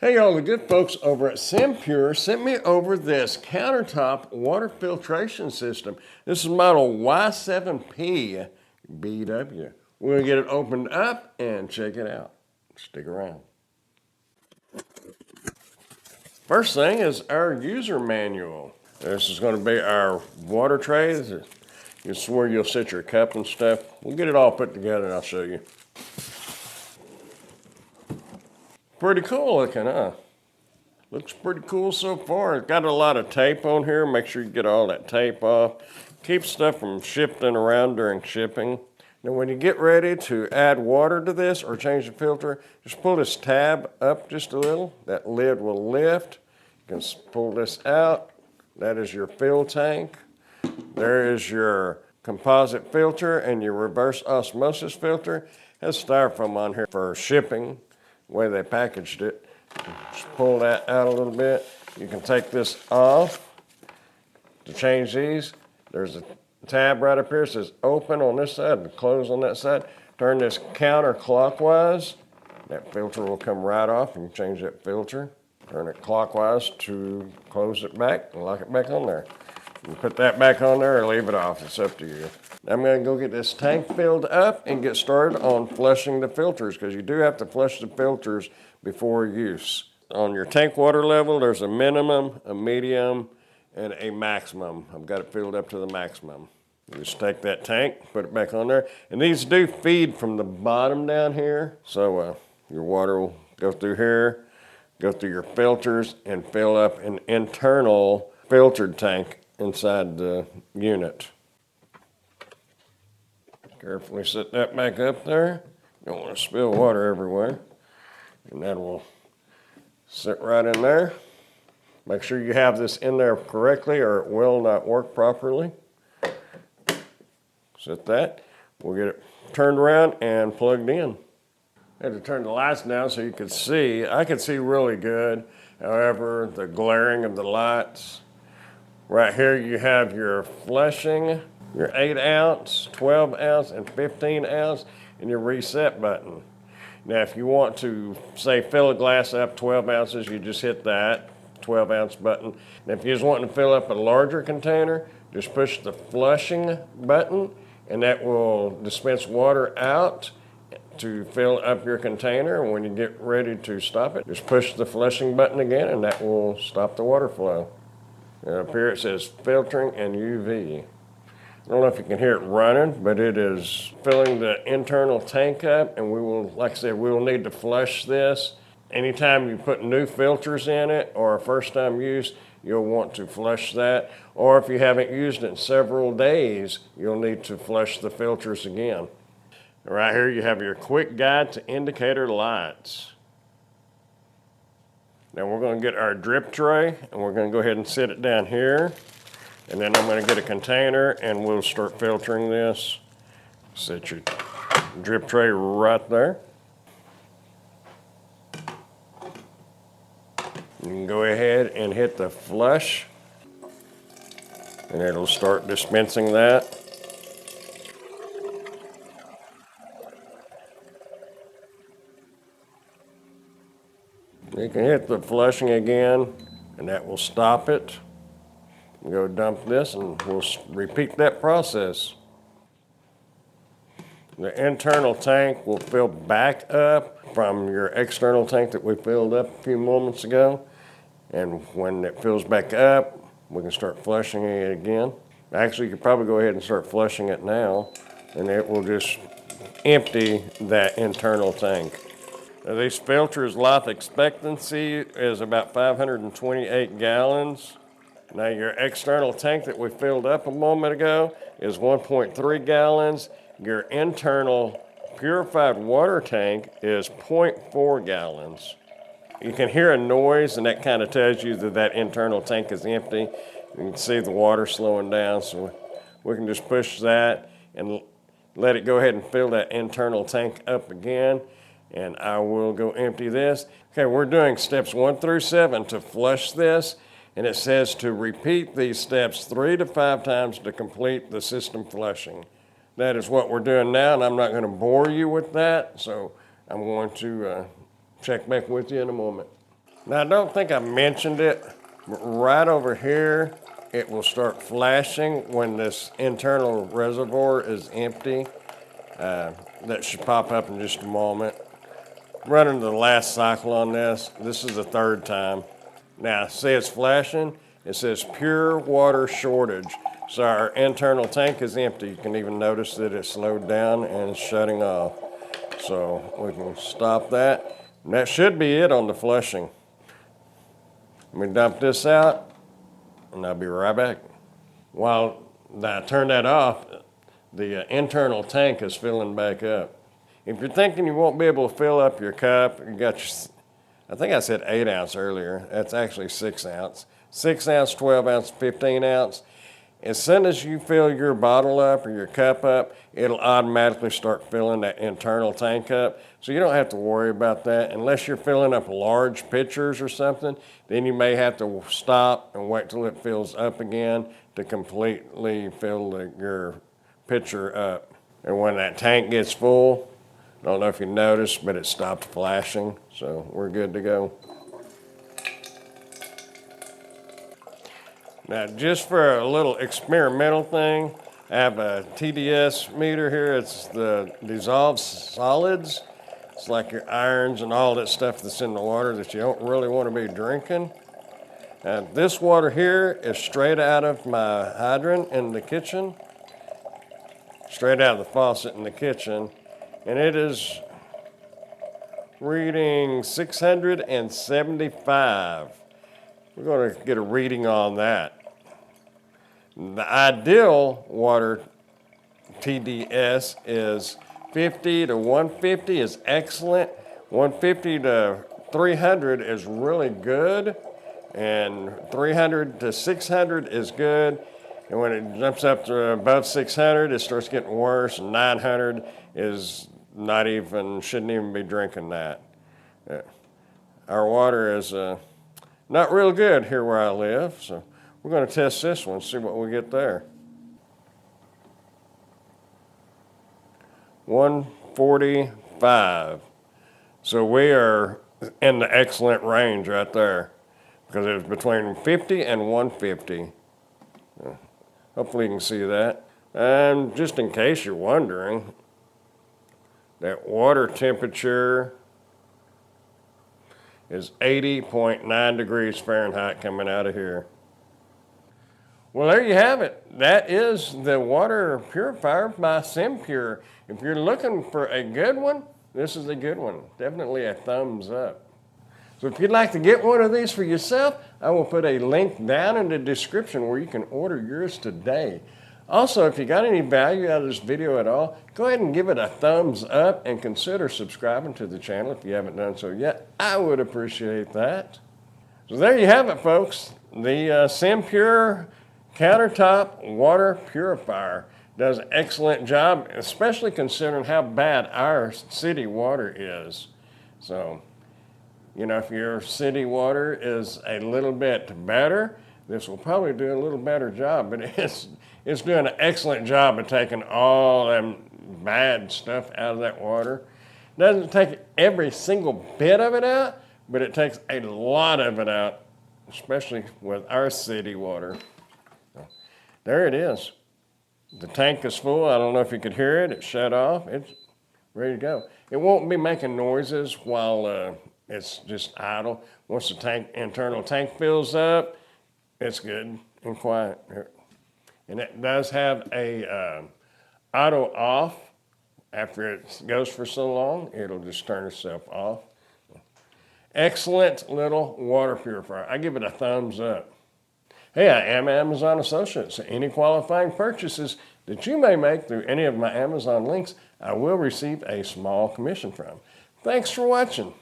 Hey y'all, the good folks over at SimPure sent me over this countertop water filtration system. This is model Y7P-BW. We're going to get it opened up and check it out. Stick around. First thing is our user manual. This is going to be our water tray. This is where you'll set your cup and stuff. We'll get it all put together and I'll show you. Pretty cool looking, huh? Looks pretty cool so far. It's got a lot of tape on here. Make sure you get all that tape off. Keep stuff from shifting around during shipping. Now when you get ready to add water to this or change the filter, just pull this tab up just a little. That lid will lift. You can pull this out. That is your fill tank. There is your composite filter and your reverse osmosis filter. It has styrofoam on here for shipping, the way they packaged it. Just pull that out a little bit. You can take this off to change these. There's a tab right up here. It says open on this side and close on that side. Turn this counterclockwise. That filter will come right off and change that filter. Turn it clockwise to close it back and lock it back on there. You can put that back on there or leave it off. It's up to you. I'm going to go get this tank filled up and get started on flushing the filters, because you do have to flush the filters before use. On your tank water level, there's a minimum, a medium, and a maximum. I've got it filled up to the maximum. You just take that tank, put it back on there. And these do feed from the bottom down here. So your water will go through here, go through your filters, and fill up an internal filtered tank inside the unit. Carefully set that back up there. You don't want to spill water everywhere. And that will sit right in there. Make sure you have this in there correctly or it will not work properly. Set that. We'll get it turned around and plugged in. I had to turn the lights down so you could see. I could see really good. However, the glaring of the lights. Right here you have your flushing, your 8 ounce, 12 ounce, and 15 ounce, and your reset button. Now if you want to, say, fill a glass up 12 ounces, you just hit that 12 ounce button. And if you're just wanting to fill up a larger container, just push the flushing button, and that will dispense water out to fill up your container. And when you get ready to stop it, just push the flushing button again, and that will stop the water flow. And up here it says filtering and UV. I don't know if you can hear it running, but it is filling the internal tank up, and we will, like I said, we will need to flush this. Anytime you put new filters in it or a first time use, you'll want to flush that. Or if you haven't used it in several days, you'll need to flush the filters again. Right here you have your quick guide to indicator lights. Now we're going to get our drip tray, and we're going to go ahead and set it down here. And then I'm going to get a container and we'll start filtering this. Set your drip tray right there. You can go ahead and hit the flush, and it'll start dispensing that. You can hit the flushing again, and that will stop it. Go dump this and we'll repeat that process. The internal tank will fill back up from your external tank that we filled up a few moments ago. And when it fills back up, we can start flushing it again. Actually, you could probably go ahead and start flushing it now, and it will just empty that internal tank. Now, these filters' life expectancy is about 528 gallons. Now your external tank that we filled up a moment ago is 1.3 gallons. Your internal purified water tank is 0.4 gallons. You can hear a noise, and that kind of tells you that that internal tank is empty. You can see the water slowing down, so we can just push that and let it go ahead and fill that internal tank up again. And I will go empty this. Okay, we're doing steps 1 through 7 to flush this. And it says to repeat these steps 3 to 5 times to complete the system flushing. That is what we're doing now, and I'm not going to bore you with that, so I'm going to check back with you in a moment. Now, I don't think I mentioned it, but right over here, it will start flashing when this internal reservoir is empty. That should pop up in just a moment. Running the last cycle on this. This is the third time. Now, see it's flashing. It says pure water shortage. So our internal tank is empty. You can even notice that it's slowed down and it's shutting off. So we can stop that. And that should be it on the flushing. Let me dump this out and I'll be right back. While I turn that off, the internal tank is filling back up. If you're thinking you won't be able to fill up your cup, you got your, I think I said 8 ounce earlier. That's actually 6 ounce. 6 ounce, 12 ounce, 15 ounce. As soon as you fill your bottle up or your cup up, it'll automatically start filling that internal tank up. So you don't have to worry about that. Unless you're filling up large pitchers or something, then you may have to stop and wait till it fills up again to completely fill your pitcher up. And when that tank gets full, I don't know if you noticed, but it stopped flashing, so we're good to go. Now, just for a little experimental thing, I have a TDS meter here. It's the dissolved solids. It's like your irons and all that stuff that's in the water that you don't really want to be drinking. This water here is straight out of my hydrant in the kitchen, straight out of the faucet in the kitchen, and it is reading 675. We're going to get a reading on that. The ideal water TDS is 50 to 150 is excellent. 150 to 300 is really good. And 300 to 600 is good. And when it jumps up to above 600, it starts getting worse. 900 is not even, shouldn't even be drinking that. Our water is not real good here where I live, so we're going to test this one, see what we get there. 145. So we are in the excellent range right there because it was between 50 and 150. Hopefully you can see that. And just in case you're wondering, that water temperature is 80.9 degrees Fahrenheit coming out of here. Well, there you have it. That is the water purifier by SimPure. If you're looking for a good one, this is a good one. Definitely a thumbs up. So if you'd like to get one of these for yourself, I will put a link down in the description where you can order yours today. Also, if you got any value out of this video at all, go ahead and give it a thumbs up and consider subscribing to the channel if you haven't done so yet. I would appreciate that. So there you have it, folks. The SimPure Countertop Water Purifier does an excellent job, especially considering how bad our city water is. So, you know, if your city water is a little bit better, this will probably do a little better job, but it's doing an excellent job of taking all them bad stuff out of that water. It doesn't take every single bit of it out, but it takes a lot of it out, especially with our city water. There it is. The tank is full. I don't know if you could hear it. It's shut off. It's ready to go. It won't be making noises while it's just idle. Once the internal tank fills up, it's good and quiet. And it does have a auto off. After it goes for so long, it'll just turn itself off. Excellent little water purifier. I give it a thumbs up. Hey, I am Amazon Associate, so any qualifying purchases that you may make through any of my Amazon links, I will receive a small commission from. Thanks for watching.